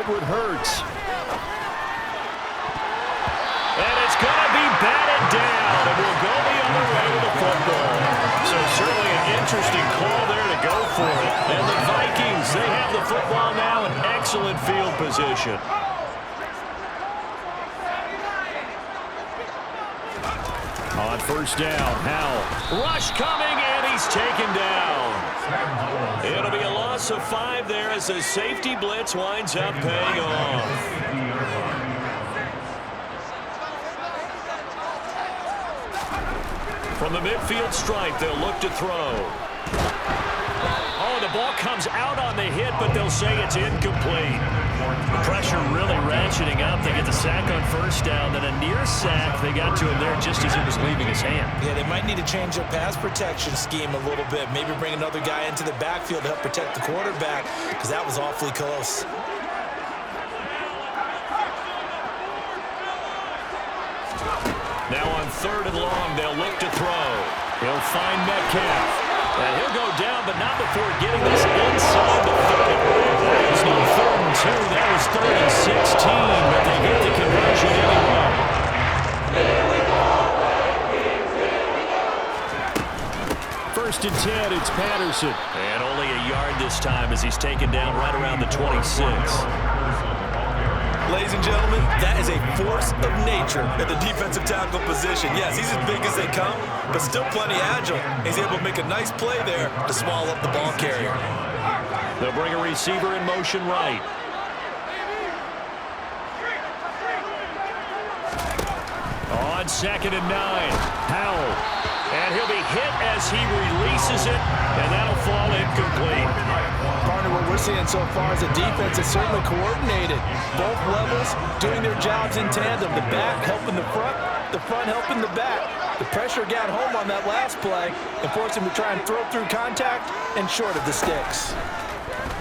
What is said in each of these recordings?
Edward Hurts. And it's going to be batted down, and we'll go the other way with the football. So certainly an interesting call there to go for it. And the Vikings, they have the football now in excellent field position. On first down, Howell. Rush coming, and he's taken down. It'll be a loss of 5 there as the safety blitz winds up paying off. From the midfield stripe, they'll look to throw. Oh, the ball comes out on the hit, but they'll say it's incomplete. The pressure really ratcheting up. They get the sack on first down, then a near sack. They got to him there just as it was leaving his hand. Yeah, they might need to change their pass protection scheme a little bit. Maybe bring another guy into the backfield to help protect the quarterback, because that was awfully close. Now on 3rd and long, they'll look to throw. He'll find Metcalf. And he'll go down, but not before getting this inside the 30. That was no 3rd and 2. That was 3rd and 16, but they get the conversion anyway. First and 10, it's Patterson. And only a yard this time as he's taken down right around the 26. Ladies and gentlemen, that is a force of nature at the defensive tackle position. Yes, he's as big as they come, but still plenty agile. He's able to make a nice play there to swallow up the ball carrier. They'll bring a receiver in motion right. On 2nd and 9, Howell. And he'll be hit as he releases it, and that'll fall incomplete. Partner, what we're seeing so far is the defense is certainly coordinated. Both levels doing their jobs in tandem. The back helping the front helping the back. The pressure got home on that last play and forced him to try and throw through contact and short of the sticks.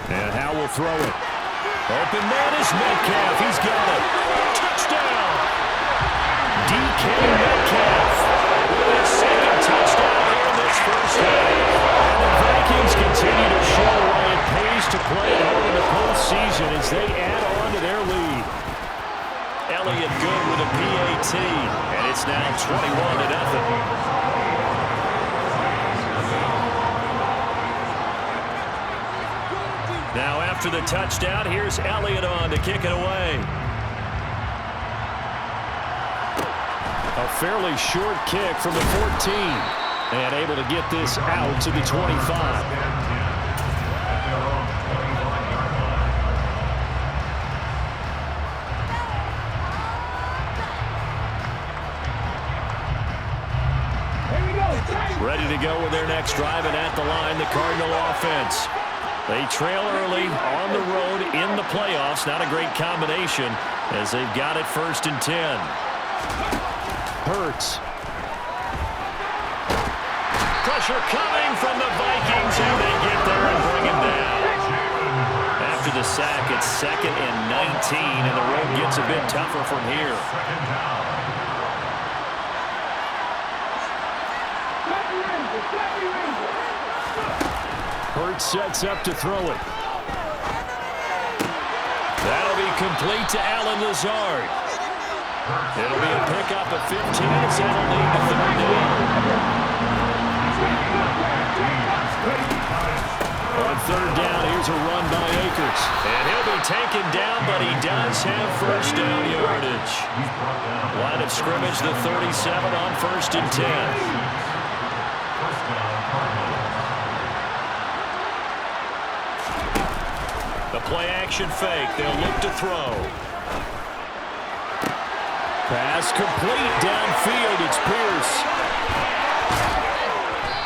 And Howell will throw it. Open man is Metcalf. He's got it. Touchdown. DK Metcalf with his 2nd touchdown here in this first half. And the Vikings continue to show why it pays to play at home in the postseason as they add on to their lead. Elliott good with a PAT, and it's now 21-0. Now after the touchdown, here's Elliott on to kick it away. A fairly short kick from the 14. And able to get this out to the 25. Ready to go with their next drive, and at the line, the Cardinal offense. They trail early on the road in the playoffs. Not a great combination as they've got it 1st and 10. Hurts. Pressure coming from the Vikings, and they get there and bring him down. After the sack, it's 2nd and 19, and the road gets a bit tougher from here. Hurts sets up to throw it. That'll be complete to Allen Lazard. It'll be a pickup of 15 as that'll lead to 3rd down. On 3rd down, here's a run by Akers. And he'll be taken down, but he does have 1st down yardage. Line of scrimmage, the 37 on 1st and 10. The play-action fake. They'll look to throw. Pass complete downfield. It's Pierce.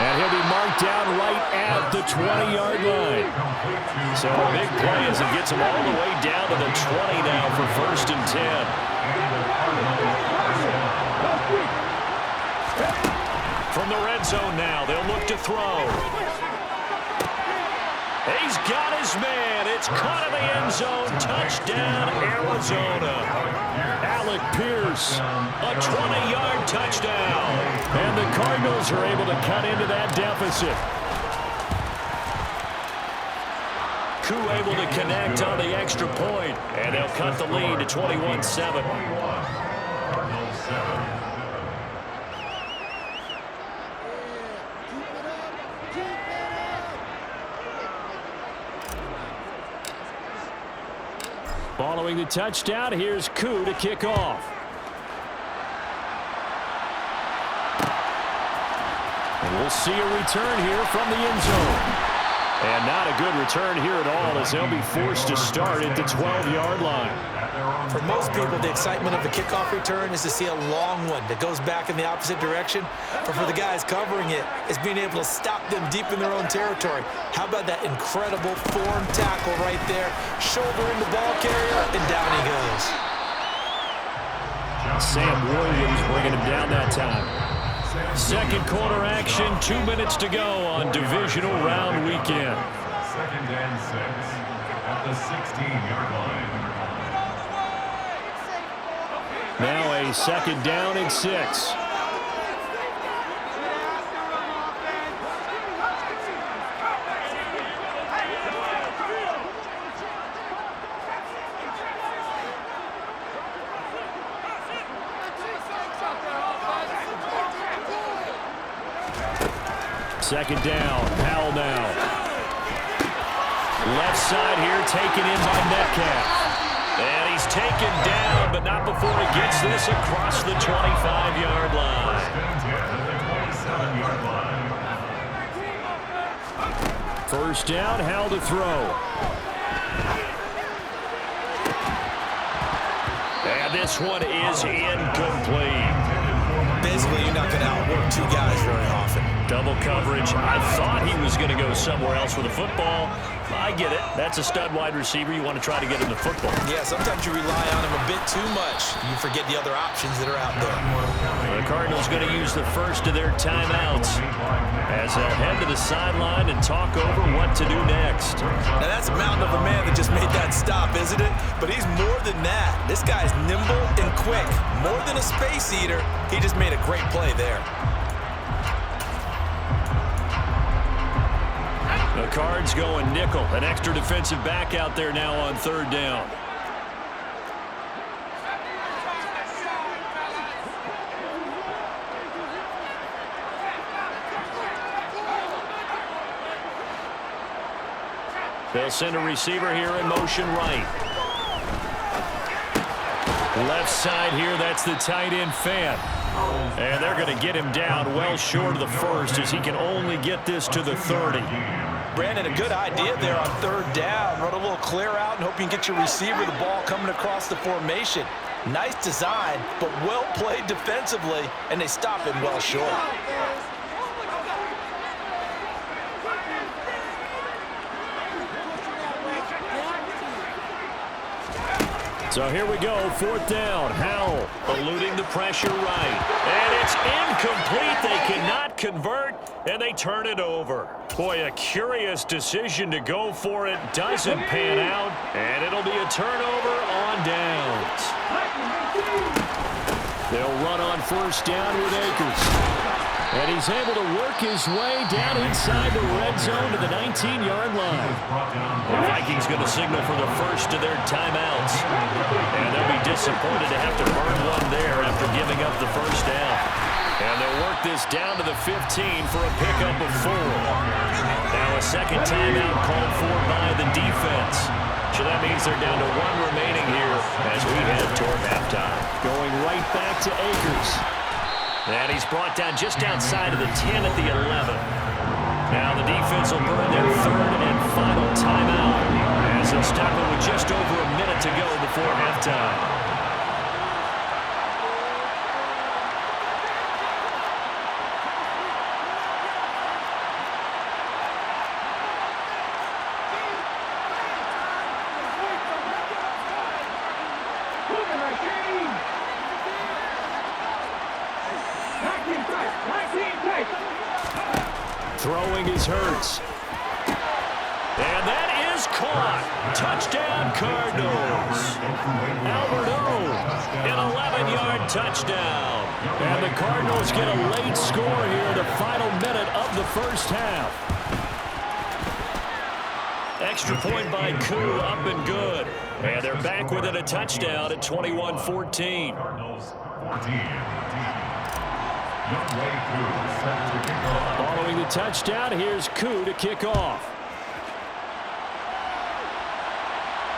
And he'll be marked down right at the 20-yard line. So a big play as it gets him all the way down to the 20 now for 1st and 10. From the red zone now, they'll look to throw. He's got his man. It's caught in the end zone. Touchdown, Arizona. Alec Pierce. A 20-yard touchdown. And the Cardinals are able to cut into that deficit. Koo able to connect on the extra point, and they'll cut the lead to 21-7. Following the touchdown, here's Koo to kick off. And we'll see a return here from the end zone. And not a good return here at all, as they'll be forced to start at the 12-yard line. For most people, the excitement of the kickoff return is to see a long one that goes back in the opposite direction. But for the guys covering it, it's being able to stop them deep in their own territory. How about that incredible form tackle right there? Shouldering the ball carrier, and down he goes. Sam Williams bringing him down that time. Second quarter action, 2 minutes to go on divisional round weekend. 2nd and 6 at the 16-yard line. Now a 2nd down and 6. Second down, Powell now. Left side here taken in by Metcalf. And he's taken down, but not before he gets this across the 25-yard line. First down, Howell to throw. And this one is incomplete. Basically, you're not going to outwork two guys very often. Double coverage. I thought he was going to go somewhere else with the football. I get it. That's a stud wide receiver. You want to try to get him the football. Yeah, sometimes you rely on him a bit too much. You forget the other options that are out there. The Cardinals going to use the first of their timeouts as they'll head to the sideline and talk over what to do next. Now, that's a mountain of a man that just made that stop, isn't it? But he's more than that. This guy's nimble and quick. More than a space eater. He just made a great play there. The Cards going nickel. An extra defensive back out there now on 3rd down. They'll send a receiver here in motion right. Left side here, that's the tight end Fan. And they're going to get him down well short of the first as he can only get this to the 30. Brandon, a good idea there on 3rd down. Run a little clear out and hope you can get your receiver the ball coming across the formation. Nice design, but well played defensively, and they stop him well short. So here we go, 4th down. Howell eluding the pressure right. And it's incomplete. They cannot convert, and they turn it over. Boy, a curious decision to go for it. Doesn't pan out, and it'll be a turnover on downs. They'll run on 1st down with Akers. And he's able to work his way down inside the red zone to the 19-yard line. The Vikings going to signal for the first of their timeouts. And they'll be disappointed to have to burn one there after giving up the first down. And they'll work this down to the 15 for a pickup of 4. Now a second timeout called for by the defense. So that means they're down to 1 remaining here as we head toward halftime. Going right back to Akers. And he's brought down just outside of the 10 at the 11. Now the defense will burn their 3rd and final timeout as they'll stop it with just over a minute to go before halftime. Throwing is Hurts. And that is caught. Touchdown, Cardinals. Albert O, an 11-yard touchdown. And the Cardinals get a late score here, the final minute of the first half. extra point by Koo, up and good. And they're back within a touchdown at 21-14. Cardinals 14. Following the touchdown, here's Koo to kick off.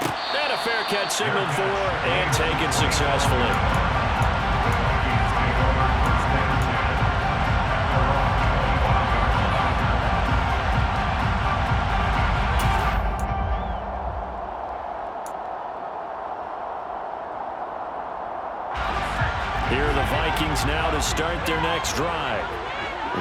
And a fair catch signaled for and taken successfully. Here are the Vikings now to start their next drive.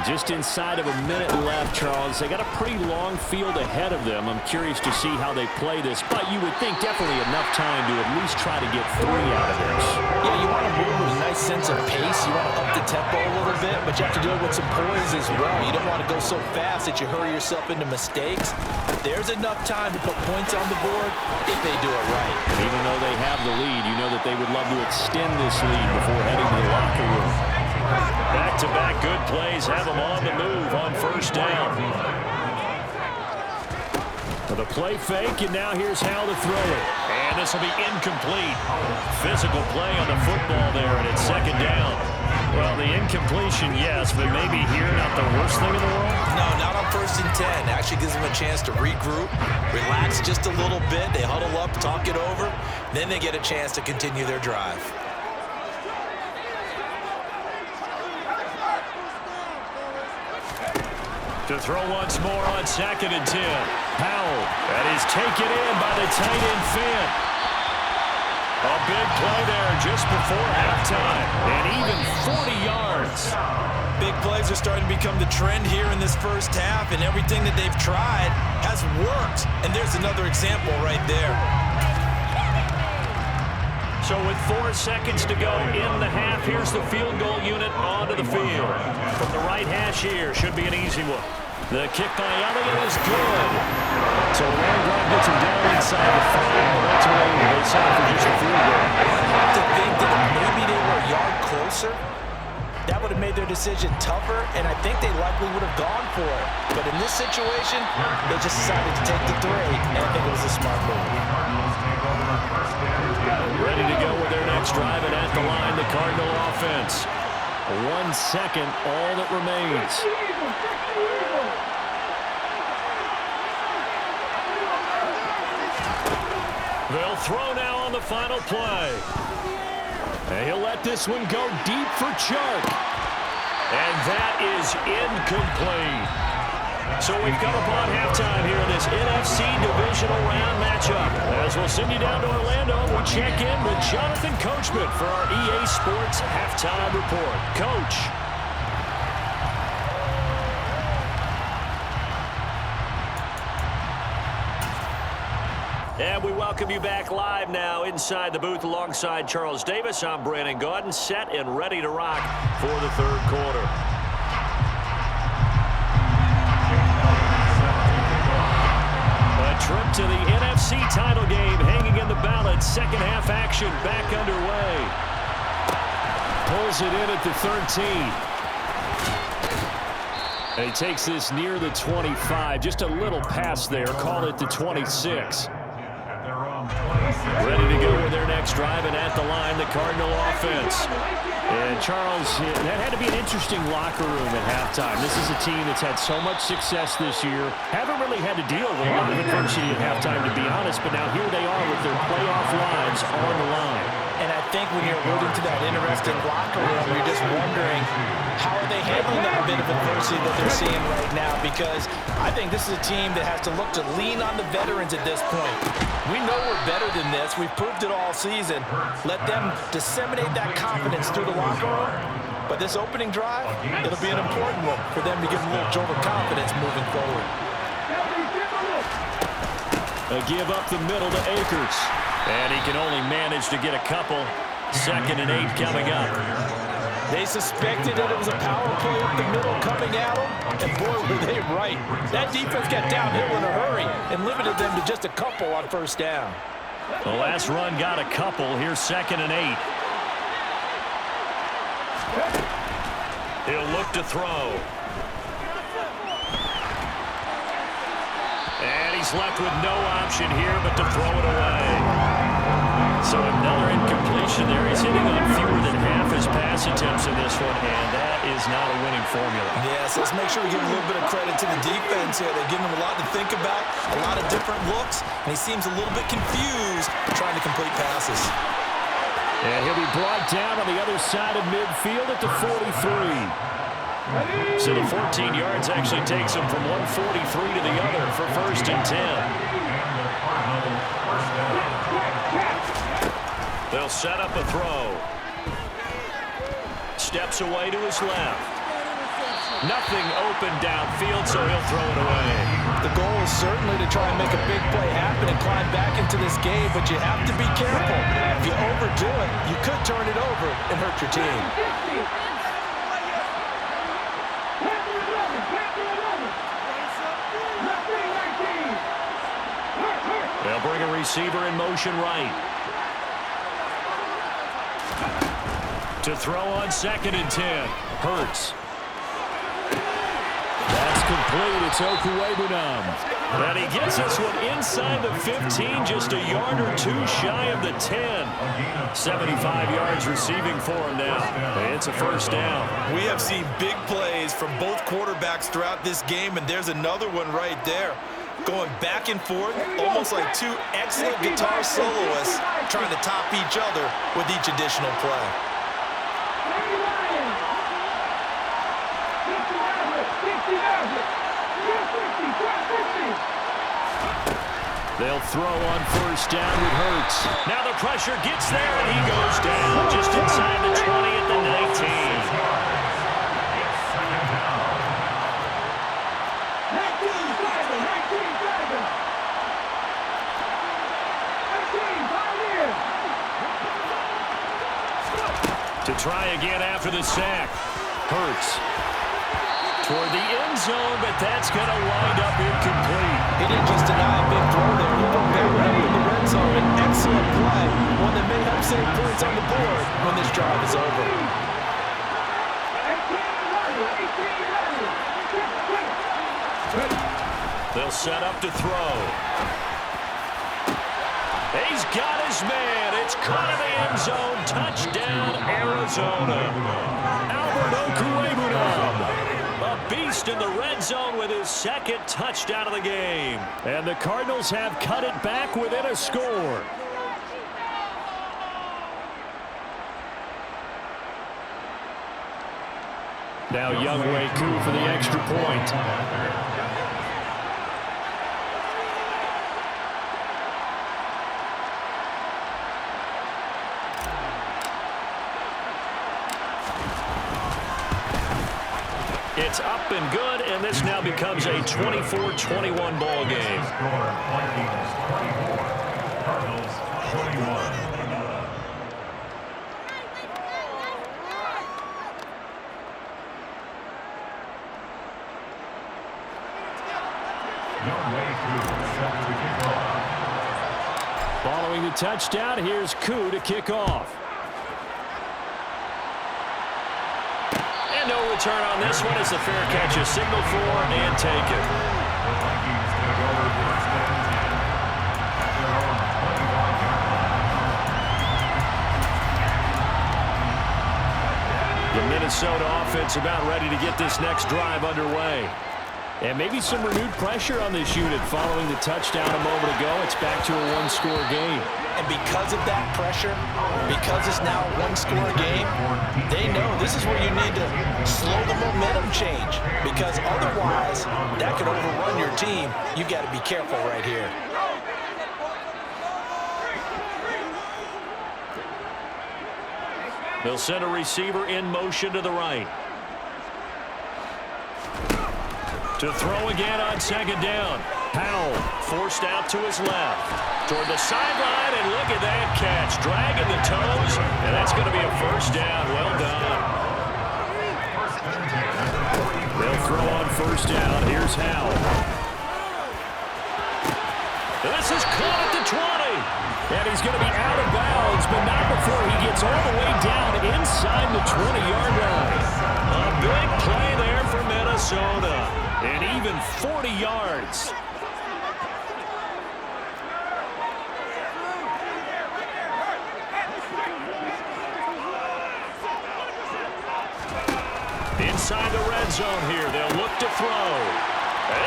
Just inside of a minute left, Charles. They got a pretty long field ahead of them. I'm curious to see how they play this, but you would think definitely enough time to at least try to get 3 out of this. Yeah, you want to move with a nice sense of pace. You want to up the tempo a little bit, but you have to do it with some poise as well. You don't want to go so fast that you hurry yourself into mistakes. There's enough time to put points on the board if they do it right. And even though they have the lead, you know that they would love to extend this lead before heading to the locker room. Back-to-back good plays have them on the move on first down. The play fake, and now here's how to throw it. And this will be incomplete. Physical play on the football there, and it's second down. Well, the incompletion, yes, but maybe here not the worst thing in the world? No, not on 1st and 10. Actually gives them a chance to regroup, relax just a little bit. They huddle up, talk it over. Then they get a chance to continue their drive. To throw once more on 2nd and 10. Powell. That is taken in by the tight end Finn. A big play there just before halftime. And even 40 yards. Big plays are starting to become the trend here in this first half, and everything that they've tried has worked. And there's another example right there. So with 4 seconds to go in the half, here's the field goal unit onto the field. From the right hash here, should be an easy one. The kick by Elliott is good. So the long drive gets him down inside the 5, and ultimately they settle for just a field goal. I have to think that if maybe they were a yard closer, that would have made their decision tougher, and I think they likely would have gone for it. But in this situation, they just decided to take the 3, and I think it was a smart move. Ready to go with their next drive, and at the line, the Cardinal offense. 1 second, all that remains. They'll throw now on the final play. And he'll let this one go deep for Chark. And that is incomplete. So we've come upon halftime here in this NFC Divisional Round matchup. As we'll send you down to Orlando, we check in with Jonathan Coachman for our EA Sports Halftime Report. Coach. And we welcome you back live now inside the booth alongside Charles Davis. I'm Brandon Gaudin, set and ready to rock for the 3rd quarter. A trip to the NFC title game hanging in the balance. Second half action back underway. Pulls it in at the 13. And he takes this near the 25. Just a little pass there. Call it the 26. Ready to go with their next drive, and at the line, the Cardinal offense. And Charles, that had to be an interesting locker room at halftime. This is a team that's had so much success this year. Haven't really had to deal with a lot of adversity at halftime, to be honest, but now here they are with their playoff lives on the line. And I think when you're alluding to that interesting locker room, you're just wondering how are they handling that bit of adversity that they're seeing right now, because I think this is a team that has to look to lean on the veterans at this point. We know we're better than this. We've proved it all season. Let them disseminate that confidence through the locker room. But this opening drive, it'll be an important one for them to give them a little jolt of confidence moving forward. A give up the middle to Akers. And he can only manage to get a couple. 2nd and 8 coming up. They suspected that it was a power play up the middle coming at them, and boy, were they right. That defense got downhill in a hurry and limited them to just a couple on 1st down. The last run got a couple. Here's 2nd and 8. He'll look to throw. And he's He's left with no option here but to throw it away. So another incompletion there. He's hitting on fewer than half his pass attempts in this one, and that is not a winning formula. Yes, let's make sure we give a little bit of credit to the defense here. They're giving him a lot to think about, a lot of different looks, and he seems a little bit confused trying to complete passes. And he'll be brought down on the other side of midfield at the 43. So the 14 yards actually takes him from 143 to the other for 1st and 10. They'll set up a throw. Steps away to his left. Nothing open downfield, so he'll throw it away. The goal is certainly to try and make a big play happen and climb back into this game, but you have to be careful. If you overdo it, you could turn it over and hurt your team. They'll bring a receiver in motion right. To throw on 2nd and 10. Hurts. That's complete. It's Okuwebunam. And he gets this one inside the 15, just a yard or two shy of the 10. 75 yards receiving for him now. It's a 1st down. We have seen big plays from both quarterbacks throughout this game, and there's another one right there. Going back and forth, almost like two excellent guitar soloists trying to top each other with each additional play. They'll throw on 1st down with Hurts. Now the pressure gets there, and he goes down just inside the 20 at the 19. To try again after the sack. Hurts. Toward the end zone, but that's going to wind up incomplete. He didn't just deny a big throw there. He put that one up in the red zone. An excellent play. One that may help save points on the board when this drive is over. They'll set up to throw. He's got his man. It's caught in the end zone. Touchdown, Arizona. Albert Okuwebunam. A beast in the red zone with his 2nd touchdown of the game. And the Cardinals have cut it back within a score. Now Younghoe Koo for the extra point. It's up and good, and this now becomes a 24-21 ball game. Vikings 24, Cardinals 21. Following the touchdown, here's Koo to kick off. And no return on this one as the fair catch is signaled for and taken. The Vikings take over 1st and 10 at their own 21 yard line. The Minnesota offense about ready to get this next drive underway. And maybe some renewed pressure on this unit following the touchdown a moment ago. It's back to a one-score game. And because of that pressure, because it's now a one-score game, they know this is where you need to slow the momentum change. Because otherwise, that could overrun your team. You've got to be careful right here. They'll send a receiver in motion to the right. To throw again on 2nd down. Powell forced out to his left. Toward the sideline, and look at that catch. Dragging the toes, and that's going to be a 1st down. Well done. They'll throw on 1st down. Here's Howell. This is caught at the 20. And he's going to be out of bounds, but not before he gets all the way down inside the 20-yard line. A big play there for Minnesota. And even 40 yards. inside the red zone here. They'll look to throw.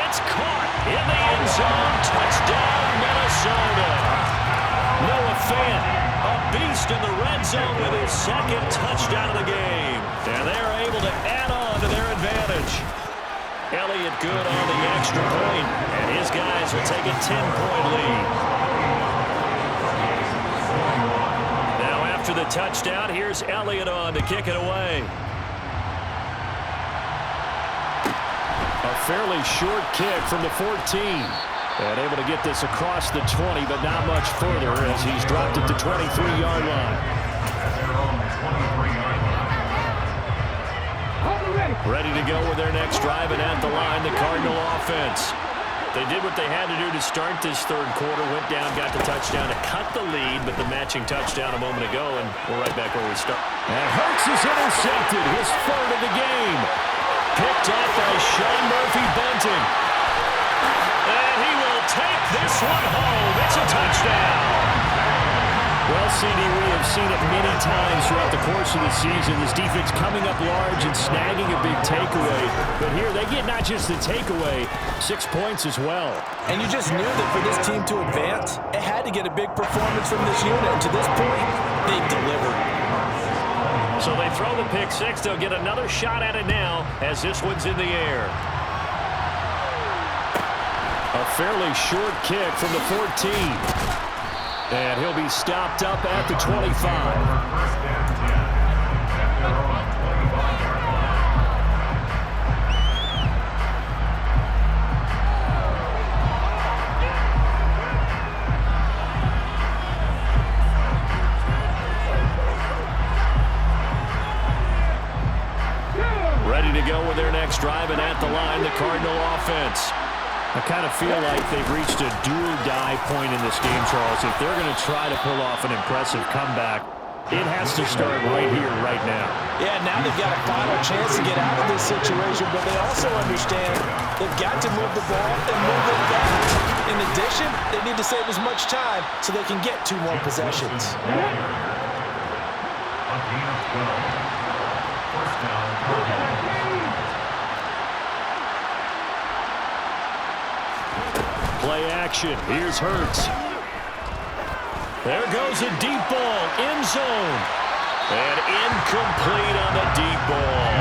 It's caught in the end zone. Touchdown, Minnesota. Noah Fant, a beast in the red zone with his second touchdown of the game. And they're able to add on to their advantage. Elliott good on the extra point, and his guys will take a 10-point lead. Now after the touchdown, here's Elliott on to kick it away. A fairly short kick from the 14. And able to get this across the 20, but not much further as he's dropped it to 23-yard line. Ready to go with their next drive, and at the line, the Cardinal offense. They did what they had to do to start this third quarter, went down, got the touchdown to cut the lead, but the matching touchdown a moment ago, and we're right back where we start. And Hurts is intercepted, his third of the game. Picked up by Sean Murphy-Bunting. And he will take this one home. It's a touchdown. Well, CD, we have seen it many times throughout the course of the season. This defense coming up large and snagging a big takeaway. But here, they get not just the takeaway, 6 points as well. And you just knew that for this team to advance, it had to get a big performance from this unit. And to this point, they've delivered. So they throw the pick six. They'll get another shot at it now as this one's in the air. A fairly short kick from the 14. And he'll be stopped up at the 25. Ready to go with their next drive, and at the line, the Cardinal offense. I kind of feel like they've reached a do-or-die point in this game, Charles. If they're going to try to pull off an impressive comeback, it has to start right here, right now. Yeah, now they've got a final chance to get out of this situation, but they also understand they've got to move the ball and move it back. In addition, they need to save as much time so they can get 2 more possessions. A gain of 12. First down, Cardinals. Play action. Here's Hurts. There goes a deep ball. End zone. And incomplete on the deep ball.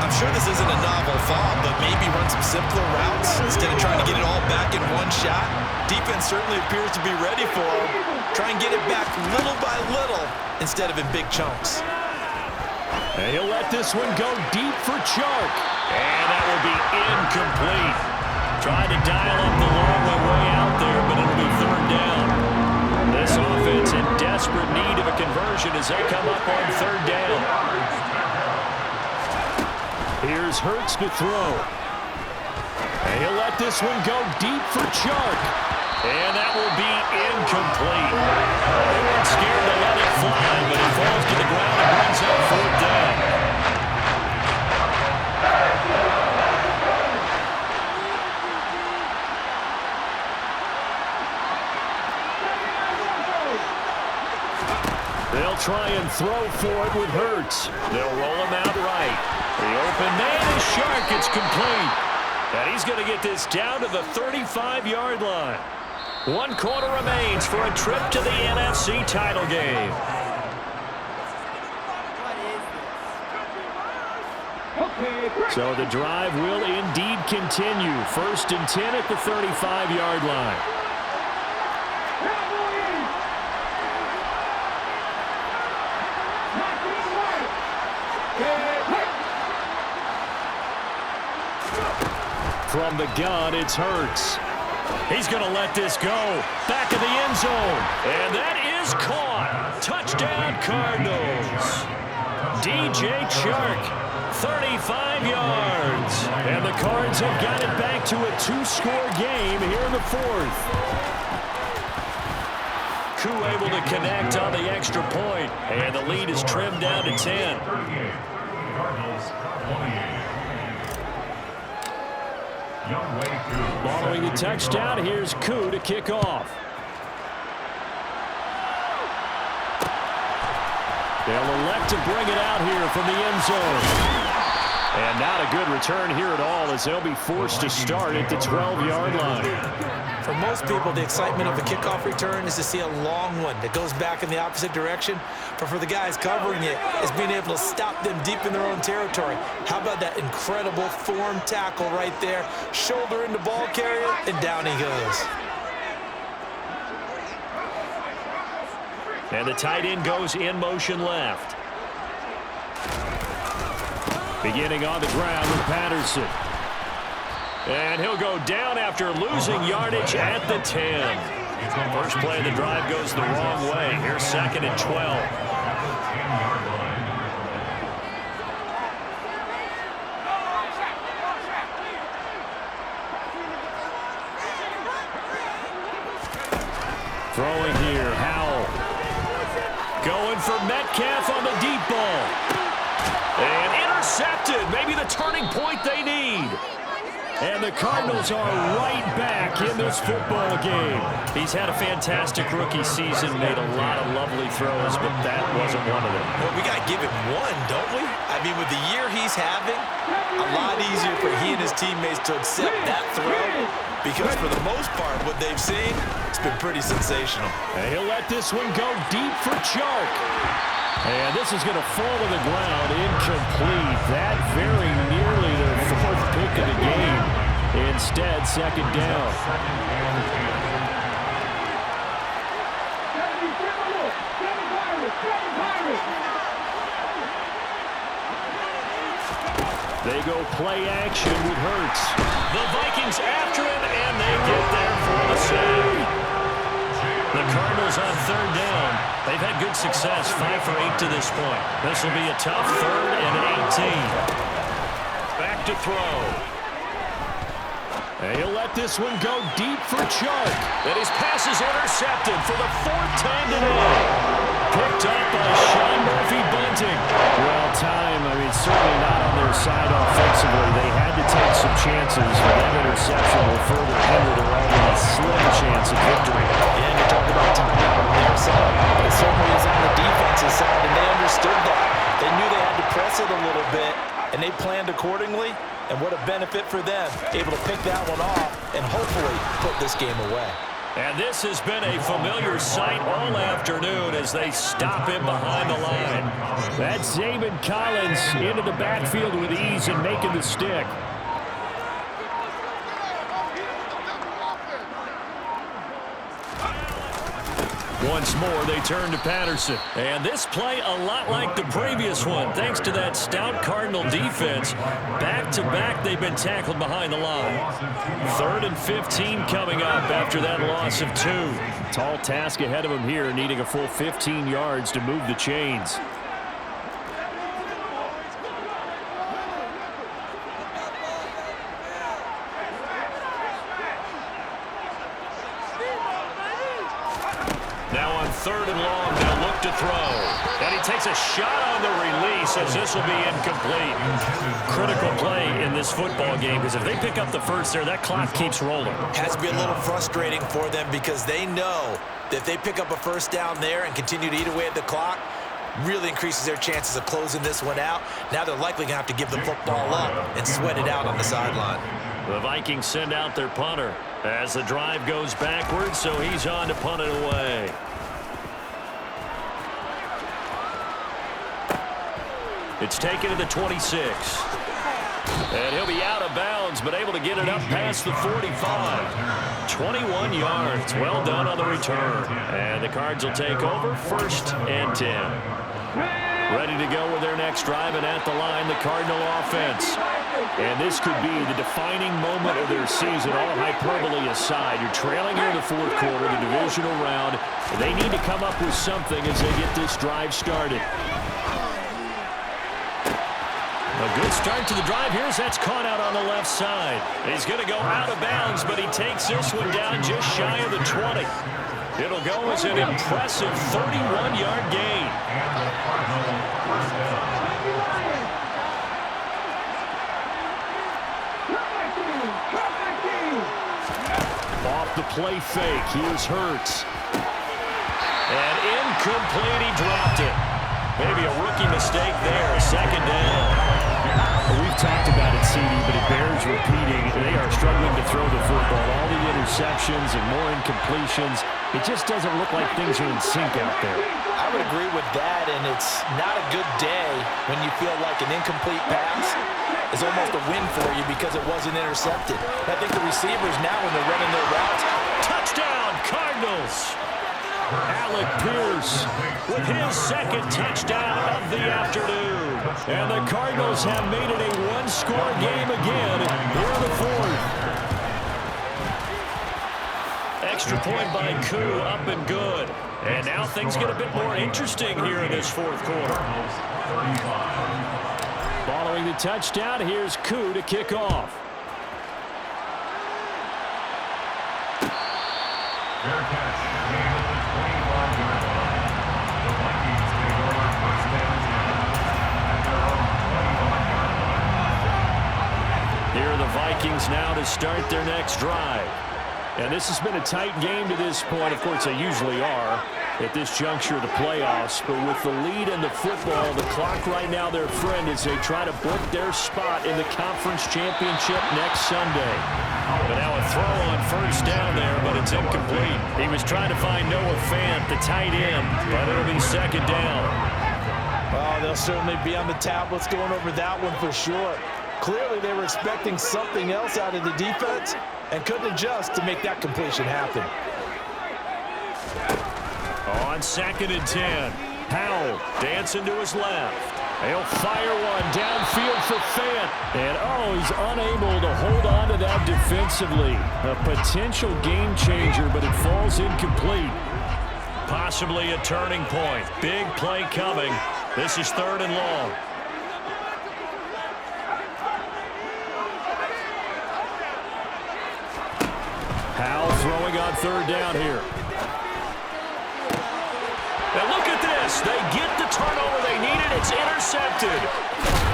I'm sure this isn't a novel thought, but maybe run some simpler routes instead of trying to get it all back in one shot. Defense certainly appears to be ready for him. Try and get it back little by little instead of in big chunks. And he'll let this one go deep for Chark. And that will be incomplete. Tried to dial up the long way out there, but it'll be third down. This offense in desperate need of a conversion as they come up on third down. Here's Hurts to throw. And he'll let this one go deep for Chark. And that will be incomplete. They weren't scared to let it fly, but it falls to the ground and brings up fourth down. They'll try and throw for it with Hurts. They'll roll him out right. The open man is Chark. It's complete. And he's going to get this down to the 35-yard line. 1 quarter remains for a trip to the NFC title game. So the drive will indeed continue. 1st and 10 at the 35-yard line. From the gun, it's Hurts. He's going to let this go. Back of the end zone. And that is caught. Touchdown, Cardinals. DJ Chark, 35 yards. And the Cards have got it back to a 2-score game here in the 4th. Koo able to connect on the extra point. And the lead is trimmed down to 10. Cardinals 28. Following the touchdown, here's Koo to kick off. They'll elect to bring it out here from the end zone. And not a good return here at all, as they'll be forced to start at the 12-yard line. For most people, the excitement of a kickoff return is to see a long one that goes back in the opposite direction. But for the guys covering it, it's being able to stop them deep in their own territory. How about that incredible form tackle right there? Shoulder into ball carrier, and down he goes. And the tight end goes in motion left. Beginning on the ground with Patterson. And he'll go down after losing yardage at the 10. First play of the drive goes the wrong way. Here's 2nd and 12. Throwing here, Howell. Going for Metcalf on the deep ball. And intercepted. Maybe the turning point they need. And the Cardinals are right back in this football game. He's had a fantastic rookie season, made a lot of lovely throws, but that wasn't one of them. Well, we got to give him one, don't we? I mean, with the year he's having, a lot easier for he and his teammates to accept that throw, because for the most part, what they've seen, it's been pretty sensational. And he'll let this one go deep for Chark. And this is going to fall to the ground, incomplete. That very nearly their 4th pick of the game. Instead, 2nd down. They go play action with Hurts. The Vikings after him, and they get there for the save. The Cardinals on 3rd down. They've had good success, 5 for 8 to this point. This will be a tough 3rd and 18. Back to throw. And he'll let this one go deep for Chark. And his pass is intercepted for the 4th time today. Picked up by Sean Murphy-Bunting. Well, time, certainly not on their side offensively. They had to take some chances, but that interception will further hinder their already slim chance of victory. Yeah, and you're talking about timeout on their side, but it certainly is on the defensive side, and they understood that. They knew they had to press it a little bit, and they planned accordingly, and what a benefit for them, able to pick that one off and hopefully put this game away. And this has been a familiar sight all afternoon as they stop him behind the line. That's Zaven Collins into the backfield with ease and making the stick. Once more, they turn to Patterson. And this play a lot like the previous one, thanks to that stout Cardinal defense. Back-to-back, they've been tackled behind the line. 3rd and 15 coming up after that loss of 2. Tall task ahead of them here, needing a full 15 yards to move the chains. Now on 3rd and long, they'll look to throw. And he takes a shot on the release as this will be incomplete. Critical play in this football game, because if they pick up the first there, that clock keeps rolling. Has to be a little frustrating for them because they know that if they pick up a 1st down there and continue to eat away at the clock, really increases their chances of closing this one out. Now they're likely going to have to give the football up and sweat it out on the sideline. The Vikings send out their punter as the drive goes backwards, so he's on to punt it away. It's taken to the 26. And he'll be out of bounds, but able to get it up past the 45. 21 yards. Well done on the return. And the Cards will take over 1st and 10. Ready to go with their next drive, and at the line, the Cardinal offense. And this could be the defining moment of their season, all hyperbole aside. You're trailing here in the 4th quarter, the divisional round. They need to come up with something as they get this drive started. A good start to the drive here as that's caught out on the left side. He's going to go out of bounds, but he takes this one down just shy of the 20. It'll go as an impressive 31-yard gain. Off the play fake, here's Hurts. And incomplete, he dropped it. Maybe a rookie mistake there. Second down. Well, we've talked about it, CD, but it bears repeating. They are struggling to throw the football. All the interceptions and more incompletions. It just doesn't look like things are in sync out there. I would agree with that, and it's not a good day when you feel like an incomplete pass is almost a win for you because it wasn't intercepted. I think the receivers now, when they're running their routes, Touchdown, Cardinals. Alec Pierce with his second touchdown of the afternoon. And the Cardinals have made it a one-score game again here in the fourth. Extra point by Koo, up and good. And now things get a bit more interesting here in this fourth quarter. Following the touchdown, here's Koo to kick off. Fair catch. Made at the 25-yard line. The Vikings take over first and 10 at their own 25-yard line. Here are the Vikings now to start their next drive. And this has been a tight game to this point. Of course, they usually are at this juncture of the playoffs. But with the lead in the football, the clock right now their friend as they try to book their spot in the conference championship next Sunday. But now a throw on first down there, but it's incomplete. He was trying to find Noah Fant, the tight end, but it'll be second down. well, they'll certainly be on the tablets going over that one for sure. Clearly, they were expecting something else out of the defense and couldn't adjust to make that completion happen. On second and 10, Powell dancing to his left. He'll fire one downfield for Fant. And, he's unable to hold on to that defensively. A potential game changer, but it falls incomplete. Possibly a turning point. Big play coming. This is third and long. Powell throwing on third down here. Now look at this. They get the turnover they needed. It's intercepted.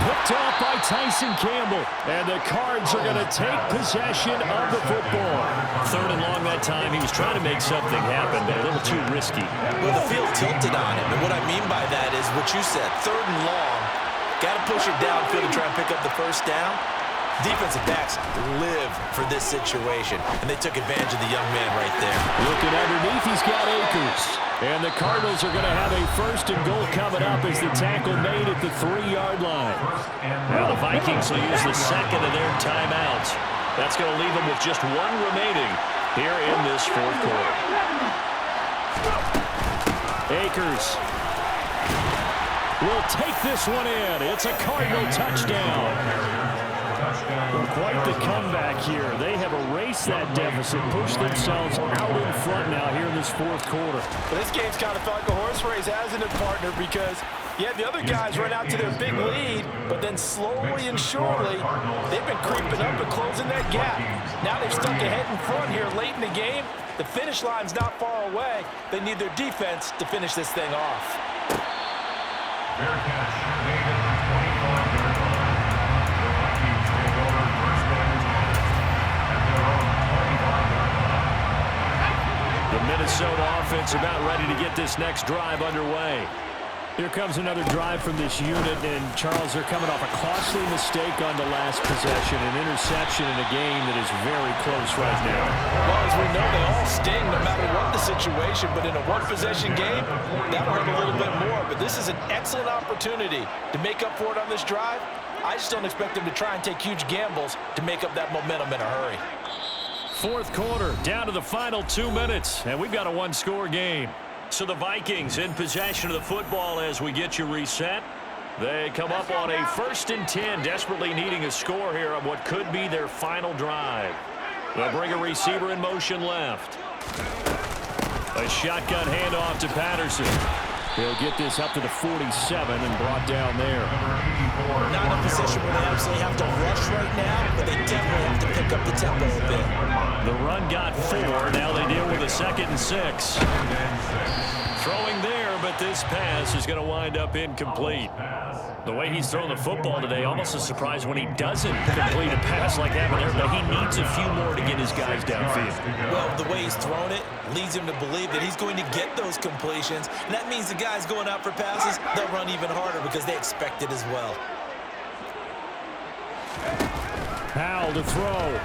Picked off by Tyson Campbell. And the Cards are going to take possession of the football. Third and long that time. He was trying to make something happen, but a little too risky. Well, the field tilted on him, and what I mean by that is what you said, third and long. Got to push it downfield to try and pick up the first down. Defensive backs live for this situation, and they took advantage of the young man right there. Looking underneath, he's got Akers. And the Cardinals are going to have a first and goal coming up as the tackle made at the 3-yard line. Now the Vikings will use the second of their timeouts. That's going to leave them with just one remaining here in this fourth quarter. Akers will take this one in. It's a Cardinal touchdown. Quite the comeback here. They have erased that deficit, pushed themselves out in front now here in this fourth quarter. But this game's kind of felt like a horse race, hasn't it, partner? Because, yeah, the other guys run out to their big lead, but then slowly and surely, they've been creeping up and closing that gap. Now they've stuck ahead in front here late in the game. The finish line's not far away. They need their defense to finish this thing off. Fair catch. Made at the 25-yard line. The Vikings take over first and 10 at their own 25-yard line. The Minnesota offense about ready to get this next drive underway. Here comes another drive from this unit, and Charles, they're coming off a costly mistake on the last possession, an interception in a game that is very close right now. Well, as we know, they all sting no matter what the situation, but in a one-possession game, that'll hurt a little bit more. But this is an excellent opportunity to make up for it on this drive. I just don't expect them to try and take huge gambles to make up that momentum in a hurry. Fourth quarter, down to the final 2 minutes, and we've got a one-score game. So the Vikings in possession of the football as we get you reset. They come up on a 1st and 10, desperately needing a score here on what could be their final drive. They'll bring a receiver in motion left. A shotgun handoff to Patterson. He'll get this up to the 47 and brought down there. Not in a position where they absolutely have to rush right now, but they definitely have to pick up the tempo a bit. The run got 4. Now they deal with a 2nd and 6. Throwing there, but but this pass is going to wind up incomplete. The way he's throwing the football today, almost a surprise when he doesn't complete a pass like that there, but he needs a few more to get his guys downfield. Well, the way he's thrown it leads him to believe that he's going to get those completions, and that means the guys going out for passes, they'll run even harder because they expect it as well. Howell to throw.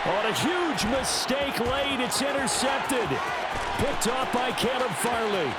On a huge mistake late, it's intercepted. Picked off by Caleb Farley.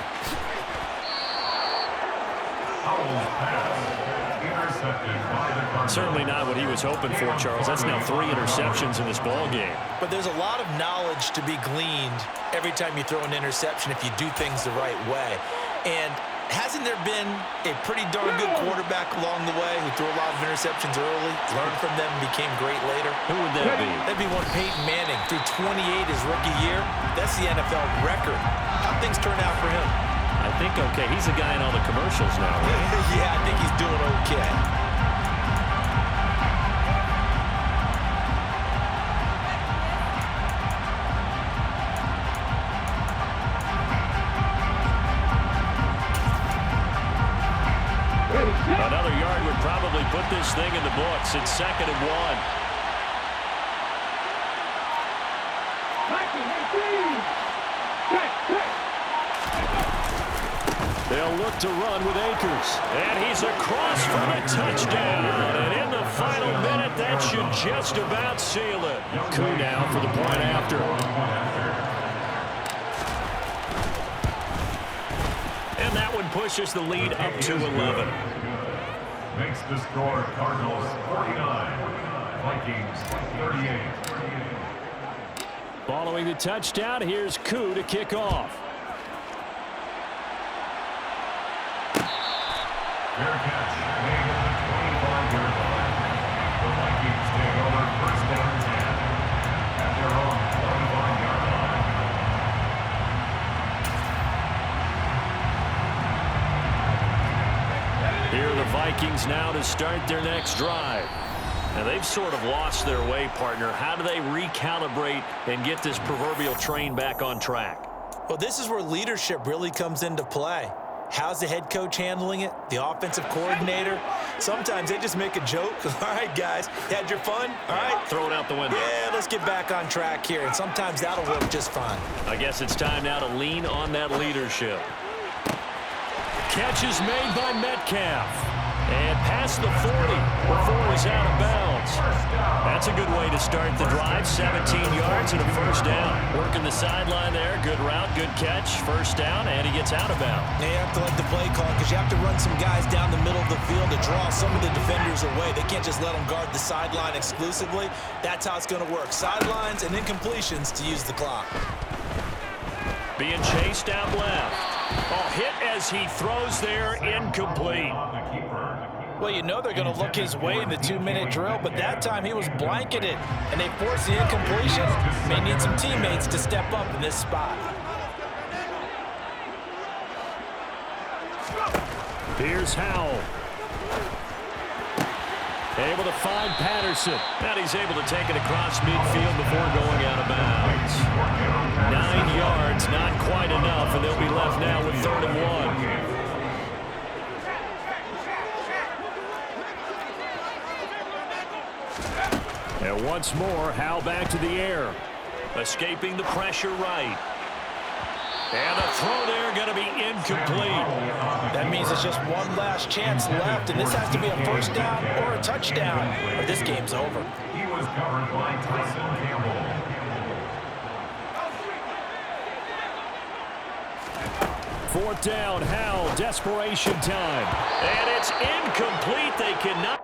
Certainly not what he was hoping for, Charles. That's now 3 interceptions in this ball game. But there's a lot of knowledge to be gleaned every time you throw an interception if you do things the right way. And hasn't there been a pretty darn good quarterback along the way who threw a lot of interceptions early, learned from them, and became great later? Who would that be? That'd be one Peyton Manning. Threw 28 his rookie year. That's the NFL record. How'd things turn out for him? I think okay. He's the guy in all the commercials now, right? Yeah, I think he's doing okay. Another yard would probably put this thing in the books. It's 2nd and 1. They'll look to run with Akers. And he's across for the touchdown. And in the final minute, that should just about seal it. Koo now for the point after. And that one pushes the lead up to 11. Makes the score Cardinals 49, Vikings 38. Following the touchdown, here's Koo to kick off. Fair catch made at the 25-yard line. The Vikings take over 1st down and 10 at their own 25-yard line. Here are the Vikings now to start their next drive. And they've sort of lost their way, partner. How do they recalibrate and get this proverbial train back on track? Well, this is where leadership really comes into play. How's the head coach handling it? The offensive coordinator? Sometimes they just make a joke. All right, guys, had your fun? All right. Throw it out the window. Yeah, let's get back on track here. And sometimes that'll work just fine. I guess it's time now to lean on that leadership. Catch is made by Metcalf. And past the 40 before he's out of bounds. That's a good way to start the drive. 17 yards and a 1st down. Working the sideline there. Good route, good catch. 1st down, and he gets out of bounds. They have to let the play call because you have to run some guys down the middle of the field to draw some of the defenders away. They can't just let them guard the sideline exclusively. That's how it's going to work. Sidelines and incompletions to use the clock. Being chased out left. Oh, hit as he throws there, incomplete. Well, you know they're going to look his way in the 2-minute drill, but that time he was blanketed, and they forced the incompletion. May need some teammates to step up in this spot. Here's Howell. Able to find Patterson. And he's able to take it across midfield before going out of bounds. 9 yards, not quite enough, and they'll be left now with 3rd and 1. And once more, Howell back to the air. Escaping the pressure right. And the throw there going to be incomplete. That means it's just one last chance left, and this has to be a 1st down or a touchdown, or this game's over. He was covered by Tyson Campbell. 4th down, Howell, desperation time. And it's incomplete. They cannot.